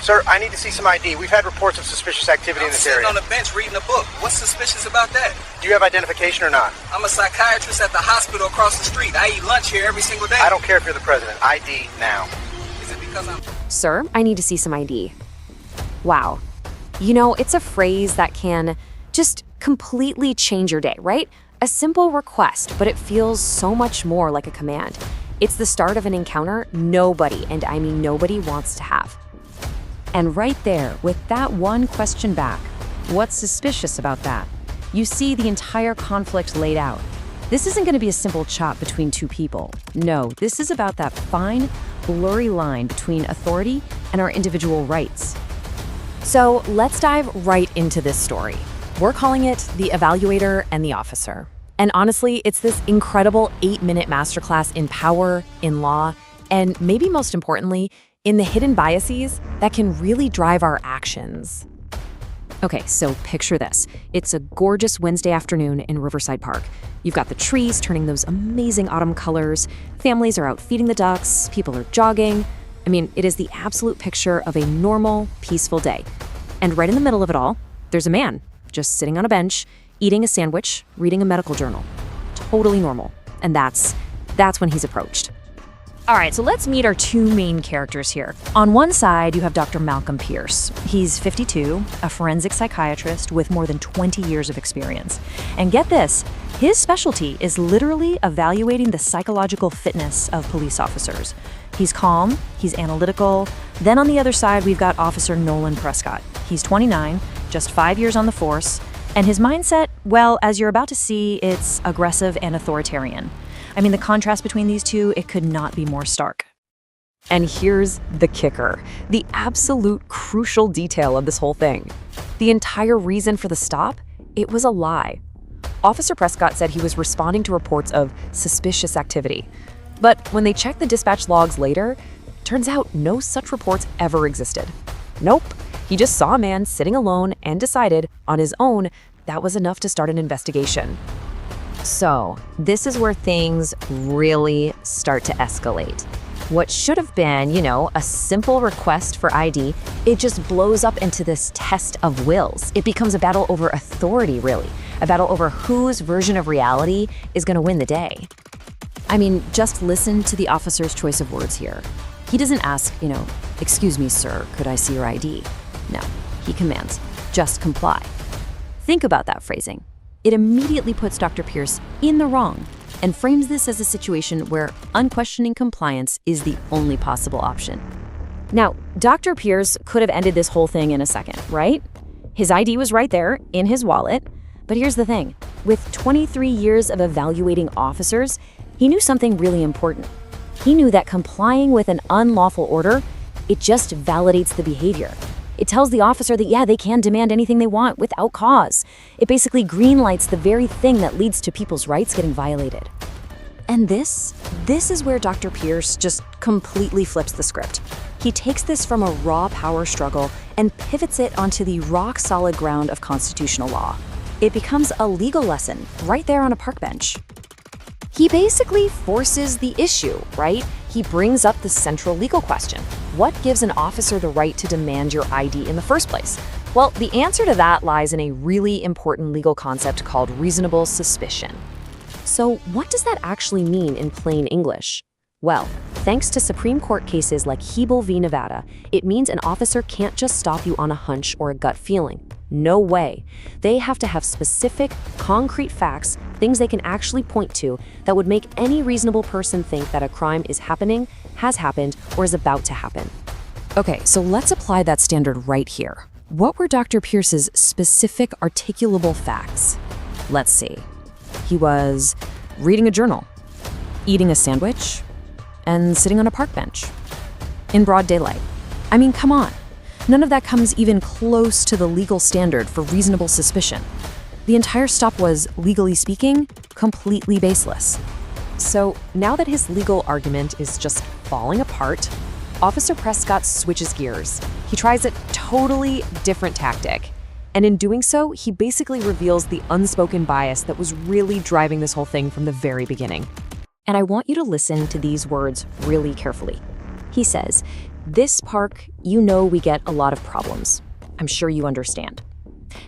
Sir, I need to see some ID. We've had reports of suspicious activity in this area. I'm sitting on a bench reading a book. What's suspicious about that? Do you have identification or not? I'm a psychiatrist at the hospital across the street. I eat lunch here every single day. I don't care if you're the president. ID now. Is it because I'm... Sir, I need to see some ID. Wow. You know, it's a phrase that can just completely change your day, right? A simple request, but it feels so much more like a command. It's the start of an encounter nobody, and I mean nobody, wants to have. And right there, with that one question back, what's suspicious about that? You see the entire conflict laid out. This isn't going to be a simple chop between two people. No, this is about that fine, blurry line between authority and our individual rights. So let's dive right into this story. We're calling it The Evaluator and the Officer. And honestly, it's this incredible 8-minute masterclass in power, in law, and maybe most importantly, in the hidden biases that can really drive our actions. Okay, so picture this. It's a gorgeous Wednesday afternoon in Riverside Park. You've got the trees turning those amazing autumn colors, families are out feeding the ducks, people are jogging. I mean, it is the absolute picture of a normal, peaceful day. And right in the middle of it all, there's a man just sitting on a bench, eating a sandwich, reading a medical journal. Totally normal. And that's when he's approached. All right, so let's meet our two main characters here. On one side, you have Dr. Malcolm Pierce. He's 52, a forensic psychiatrist with more than 20 years of experience. And get this, his specialty is literally evaluating the psychological fitness of police officers. He's calm, he's analytical. Then on the other side, we've got Officer Nolan Prescott. He's 29, just 5 years on the force, and his mindset, well, as you're about to see, it's aggressive and authoritarian. I mean, the contrast between these two, it could not be more stark. And here's the kicker, the absolute crucial detail of this whole thing. The entire reason for the stop, it was a lie. Officer Prescott said he was responding to reports of suspicious activity. But when they checked the dispatch logs later, turns out no such reports ever existed. Nope, he just saw a man sitting alone and decided, on his own, that was enough to start an investigation. So, this is where things really start to escalate. What should have been, a simple request for ID, it just blows up into this test of wills. It becomes a battle over authority, really. A battle over whose version of reality is going to win the day. I mean, just listen to the officer's choice of words here. He doesn't ask, excuse me, sir, could I see your ID? No, he commands, just comply. Think about that phrasing. It immediately puts Dr. Pierce in the wrong and frames this as a situation where unquestioning compliance is the only possible option. Now, Dr. Pierce could have ended this whole thing in a second, right? His ID was right there in his wallet. But here's the thing. With 23 years of evaluating officers, he knew something really important. He knew that complying with an unlawful order, it just validates the behavior. It tells the officer that, yeah, they can demand anything they want without cause. It basically greenlights the very thing that leads to people's rights getting violated. And this is where Dr. Pierce just completely flips the script. He takes this from a raw power struggle and pivots it onto the rock-solid ground of constitutional law. It becomes a legal lesson right there on a park bench. He basically forces the issue, right? He brings up the central legal question. What gives an officer the right to demand your ID in the first place? Well, the answer to that lies in a really important legal concept called reasonable suspicion. So what does that actually mean in plain English? Well, thanks to Supreme Court cases like Hebel v. Nevada, it means an officer can't just stop you on a hunch or a gut feeling. No way. They have to have specific, concrete facts, things they can actually point to that would make any reasonable person think that a crime is happening, has happened, or is about to happen. Okay, so let's apply that standard right here. What were Dr. Pierce's specific articulable facts? Let's see. He was reading a journal, eating a sandwich, and sitting on a park bench in broad daylight. I mean, come on. None of that comes even close to the legal standard for reasonable suspicion. The entire stop was, legally speaking, completely baseless. So now that his legal argument is just falling apart, Officer Prescott switches gears. He tries a totally different tactic. And in doing so, he basically reveals the unspoken bias that was really driving this whole thing from the very beginning. And I want you to listen to these words really carefully. He says, This park, you know we get a lot of problems. I'm sure you understand.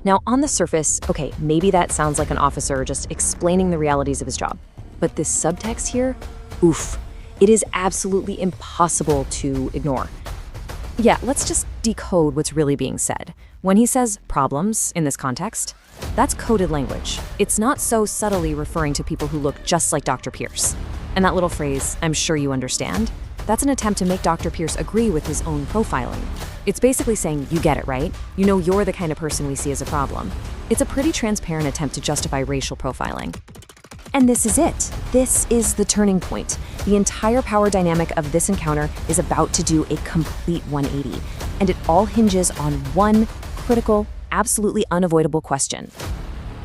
Now, on the surface, okay, maybe that sounds like an officer just explaining the realities of his job. But this subtext here, oof, it is absolutely impossible to ignore. Yeah, let's just decode what's really being said. When he says problems in this context, that's coded language. It's not so subtly referring to people who look just like Dr. Pierce. And that little phrase, I'm sure you understand, that's an attempt to make Dr. Pierce agree with his own profiling. It's basically saying, you get it, right? You know you're the kind of person we see as a problem. It's a pretty transparent attempt to justify racial profiling. And this is it. This is the turning point. The entire power dynamic of this encounter is about to do a complete 180. And it all hinges on one critical, absolutely unavoidable question.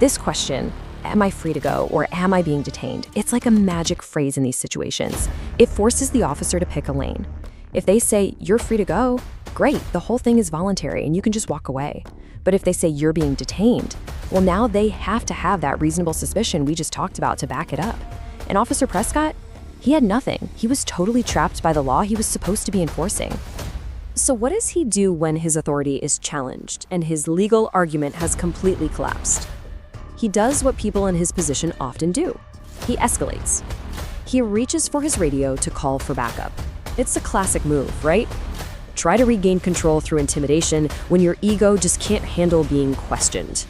This question, am I free to go or am I being detained? It's like a magic phrase in these situations. It forces the officer to pick a lane. If they say, you're free to go, great, the whole thing is voluntary and you can just walk away. But if they say you're being detained, well, now they have to have that reasonable suspicion we just talked about to back it up. And Officer Prescott, he had nothing. He was totally trapped by the law he was supposed to be enforcing. So what does he do when his authority is challenged and his legal argument has completely collapsed? He does what people in his position often do. He escalates. He reaches for his radio to call for backup. It's a classic move, right? Try to regain control through intimidation when your ego just can't handle being questioned.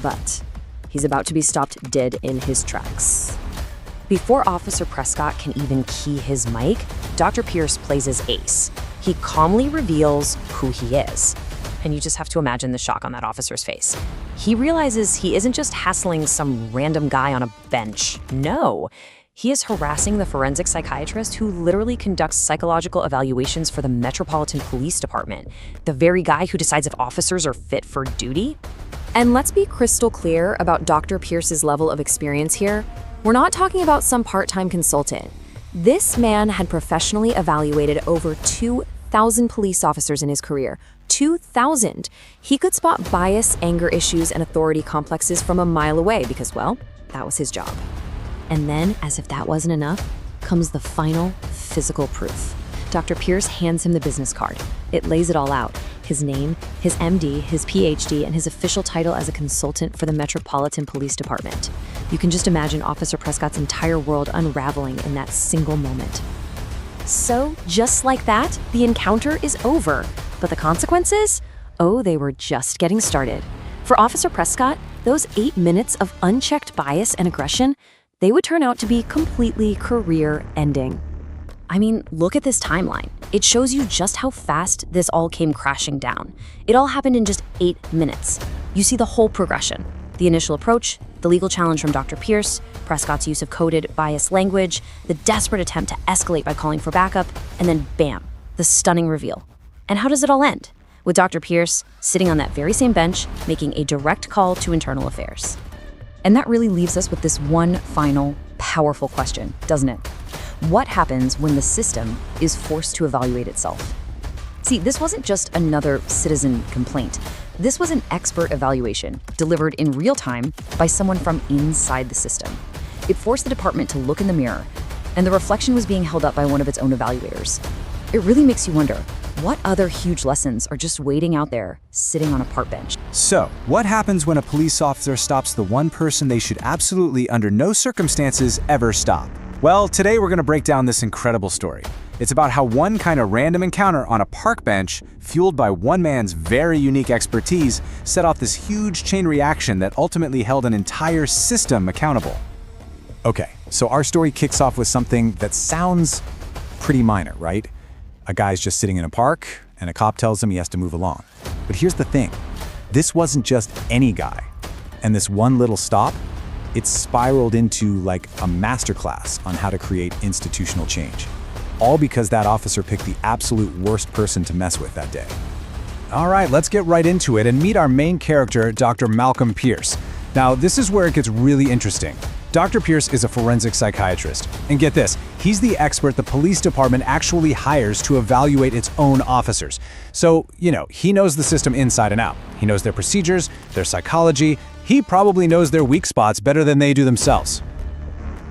But he's about to be stopped dead in his tracks. Before Officer Prescott can even key his mic, Dr. Pierce plays his ace. He calmly reveals who he is. And you just have to imagine the shock on that officer's face. He realizes he isn't just hassling some random guy on a bench. No. He is harassing the forensic psychiatrist who literally conducts psychological evaluations for the Metropolitan Police Department, the very guy who decides if officers are fit for duty. And let's be crystal clear about Dr. Pierce's level of experience here. We're not talking about some part-time consultant. This man had professionally evaluated over 2,000 police officers in his career. 2,000! He could spot bias, anger issues, and authority complexes from a mile away because, well, that was his job. And then, as if that wasn't enough, comes the final physical proof. Dr. Pierce hands him the business card. It lays it all out. His name, his MD, his PhD, and his official title as a consultant for the Metropolitan Police Department. You can just imagine Officer Prescott's entire world unraveling in that single moment. So, just like that, the encounter is over. But the consequences? Oh, they were just getting started. For Officer Prescott, those 8 minutes of unchecked bias and aggression, they would turn out to be completely career-ending. I mean, look at this timeline. It shows you just how fast this all came crashing down. It all happened in just 8 minutes. You see the whole progression. The initial approach, the legal challenge from Dr. Pierce, Prescott's use of coded bias language, the desperate attempt to escalate by calling for backup, and then bam, the stunning reveal. And how does it all end? With Dr. Pierce sitting on that very same bench, making a direct call to internal affairs. And that really leaves us with this one final, powerful question, doesn't it? What happens when the system is forced to evaluate itself? See, this wasn't just another citizen complaint. This was an expert evaluation delivered in real time by someone from inside the system. It forced the department to look in the mirror, and the reflection was being held up by one of its own evaluators. It really makes you wonder, what other huge lessons are just waiting out there, sitting on a park bench? So, what happens when a police officer stops the one person they should absolutely, under no circumstances, ever stop? Well, today we're going to break down this incredible story. It's about how one kind of random encounter on a park bench, fueled by one man's very unique expertise, set off this huge chain reaction that ultimately held an entire system accountable. Okay, so our story kicks off with something that sounds pretty minor, right? A guy's just sitting in a park, and a cop tells him he has to move along. But here's the thing. This wasn't just any guy. And this one little stop, it spiraled into like a masterclass on how to create institutional change. All because that officer picked the absolute worst person to mess with that day. All right, let's get right into it and meet our main character, Dr. Malcolm Pierce. Now, this is where it gets really interesting. Dr. Pierce is a forensic psychiatrist. And get this, he's the expert the police department actually hires to evaluate its own officers. So, he knows the system inside and out. He knows their procedures, their psychology. He probably knows their weak spots better than they do themselves.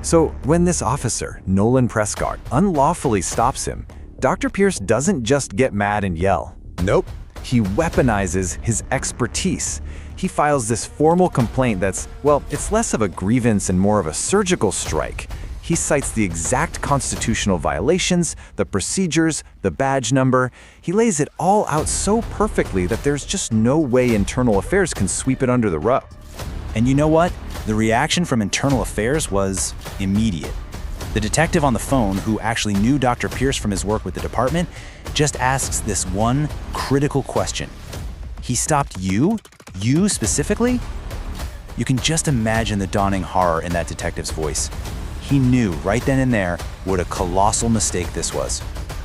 So when this officer, Nolan Prescott, unlawfully stops him, Dr. Pierce doesn't just get mad and yell. Nope. He weaponizes his expertise. He files this formal complaint that's, well, it's less of a grievance and more of a surgical strike. He cites the exact constitutional violations, the procedures, the badge number. He lays it all out so perfectly that there's just no way Internal Affairs can sweep it under the rug. And you know what? The reaction from Internal Affairs was immediate. The detective on the phone, who actually knew Dr. Pierce from his work with the department, just asks this one critical question. He stopped you? You specifically? You can just imagine the dawning horror in that detective's voice. He knew right then and there what a colossal mistake this was.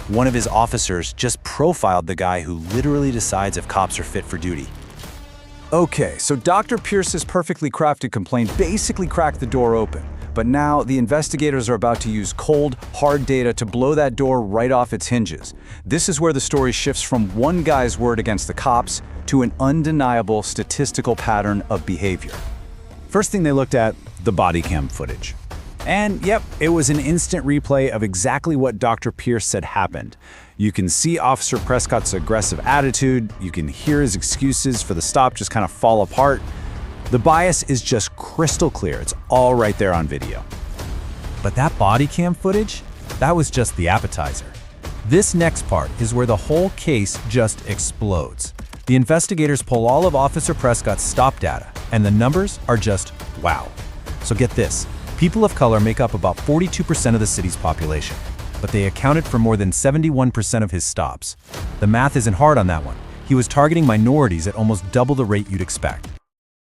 One of his officers just profiled the guy who literally decides if cops are fit for duty. Okay, so Dr. Pierce's perfectly crafted complaint basically cracked the door open. But now the investigators are about to use cold, hard data to blow that door right off its hinges. This is where the story shifts from one guy's word against the cops to an undeniable statistical pattern of behavior. First thing they looked at, the body cam footage. And yep, it was an instant replay of exactly what Dr. Pierce said happened. You can see Officer Prescott's aggressive attitude, you can hear his excuses for the stop just kind of fall apart. The bias is just crystal clear. It's all right there on video. But that body cam footage, that was just the appetizer. This next part is where the whole case just explodes. The investigators pull all of Officer Prescott's stop data, and the numbers are just wow. So get this, people of color make up about 42% of the city's population, but they accounted for more than 71% of his stops. The math isn't hard on that one. He was targeting minorities at almost double the rate you'd expect.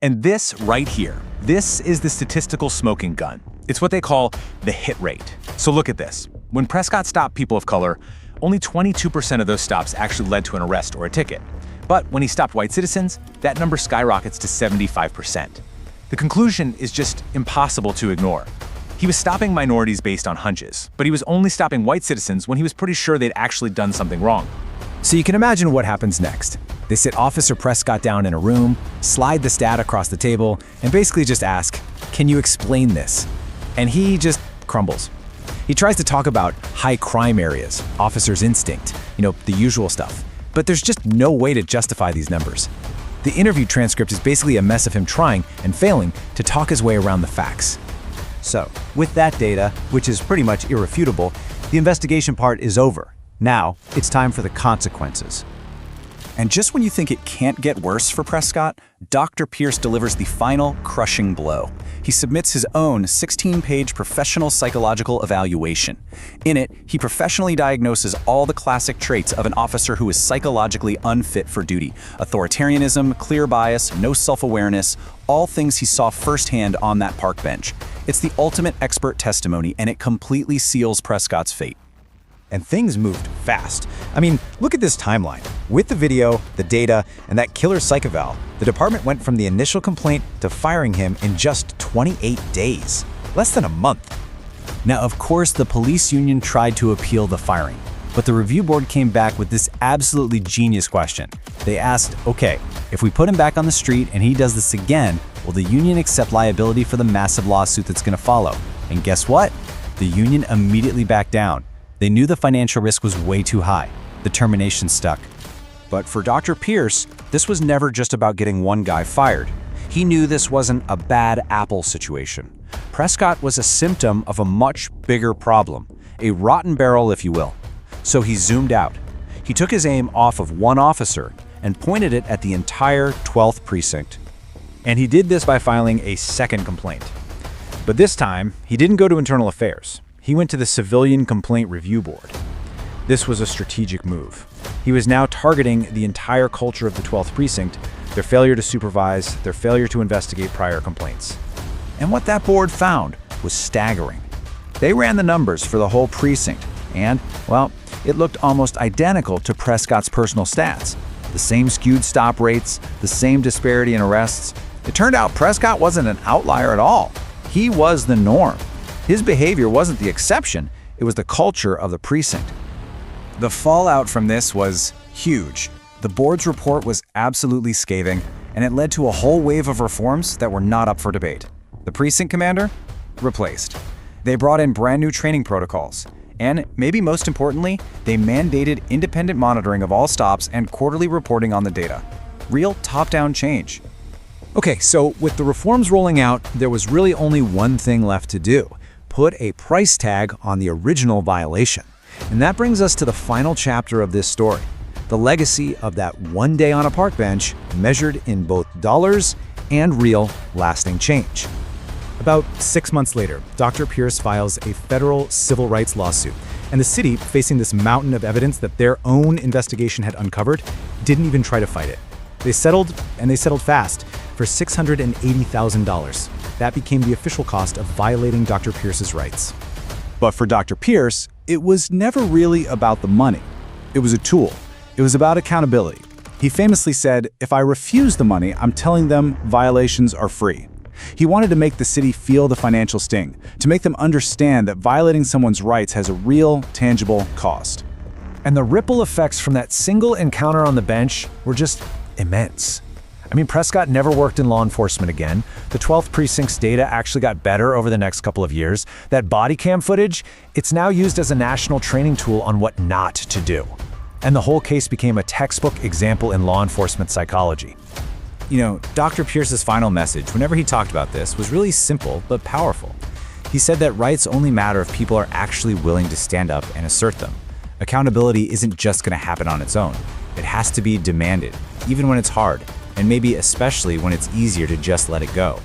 And this right here, this is the statistical smoking gun. It's what they call the hit rate. So look at this. When Prescott stopped people of color, only 22% of those stops actually led to an arrest or a ticket. But when he stopped white citizens, that number skyrockets to 75%. The conclusion is just impossible to ignore. He was stopping minorities based on hunches, but he was only stopping white citizens when he was pretty sure they'd actually done something wrong. So you can imagine what happens next. They sit Officer Prescott down in a room, slide the stat across the table, and basically just ask, "Can you explain this?" And he just crumbles. He tries to talk about high crime areas, officer's instinct, the usual stuff. But there's just no way to justify these numbers. The interview transcript is basically a mess of him trying and failing to talk his way around the facts. So, with that data, which is pretty much irrefutable, the investigation part is over. Now, it's time for the consequences. And just when you think it can't get worse for Prescott, Dr. Pierce delivers the final crushing blow. He submits his own 16-page professional psychological evaluation. In it, he professionally diagnoses all the classic traits of an officer who is psychologically unfit for duty. Authoritarianism, clear bias, no self-awareness, all things he saw firsthand on that park bench. It's the ultimate expert testimony, and it completely seals Prescott's fate. And things moved fast. I mean, look at this timeline. With the video, the data, and that killer psych eval, the department went from the initial complaint to firing him in just 28 days. Less than a month. Now, of course, the police union tried to appeal the firing, but the review board came back with this absolutely genius question. They asked, okay, if we put him back on the street and he does this again, will the union accept liability for the massive lawsuit that's going to follow? And guess what? The union immediately backed down. They knew the financial risk was way too high. The termination stuck. But for Dr. Pierce, this was never just about getting one guy fired. He knew this wasn't a bad apple situation. Prescott was a symptom of a much bigger problem, a rotten barrel, if you will. So he zoomed out. He took his aim off of one officer and pointed it at the entire 12th precinct. And he did this by filing a second complaint. But this time, he didn't go to Internal Affairs. He went to the Civilian Complaint Review Board. This was a strategic move. He was now targeting the entire culture of the 12th precinct, their failure to supervise, their failure to investigate prior complaints. And what that board found was staggering. They ran the numbers for the whole precinct, and, well, it looked almost identical to Prescott's personal stats. The same skewed stop rates, the same disparity in arrests. It turned out Prescott wasn't an outlier at all. He was the norm. His behavior wasn't the exception, it was the culture of the precinct. The fallout from this was huge. The board's report was absolutely scathing, and it led to a whole wave of reforms that were not up for debate. The precinct commander? Replaced. They brought in brand new training protocols, And maybe most importantly, they mandated independent monitoring of all stops and quarterly reporting on the data. Real top-down change. Okay, so with the reforms rolling out, there was really only one thing left to do: put a price tag on the original violation. And that brings us to the final chapter of this story, the legacy of that one day on a park bench measured in both dollars and real, lasting change. About 6 months later, Dr. Pierce files a federal civil rights lawsuit, and the city, facing this mountain of evidence that their own investigation had uncovered, didn't even try to fight it. They settled, and they settled fast, for $680,000. That became the official cost of violating Dr. Pierce's rights. But for Dr. Pierce, it was never really about the money. It was a tool. It was about accountability. He famously said, "If I refuse the money, I'm telling them violations are free." He wanted to make the city feel the financial sting, to make them understand that violating someone's rights has a real, tangible cost. And the ripple effects from that single encounter on the bench were just immense. I mean, Prescott never worked in law enforcement again. The 12th Precinct's data actually got better over the next couple of years. That body cam footage, it's now used as a national training tool on what not to do. And the whole case became a textbook example in law enforcement psychology. You know, Dr. Pierce's final message, whenever he talked about this, was really simple but powerful. He said that rights only matter if people are actually willing to stand up and assert them. Accountability isn't just going to happen on its own. It has to be demanded, even when it's hard, and maybe especially when it's easier to just let it go.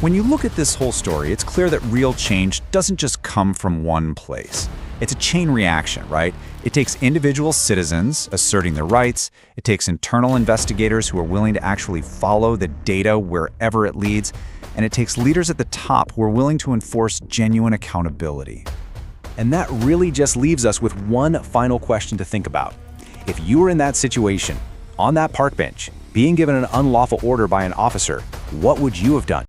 When you look at this whole story, it's clear that real change doesn't just come from one place. It's a chain reaction, right? It takes individual citizens asserting their rights. It takes internal investigators who are willing to actually follow the data wherever it leads. And it takes leaders at the top who are willing to enforce genuine accountability. And that really just leaves us with one final question to think about. If you were in that situation, on that park bench, being given an unlawful order by an officer, what would you have done?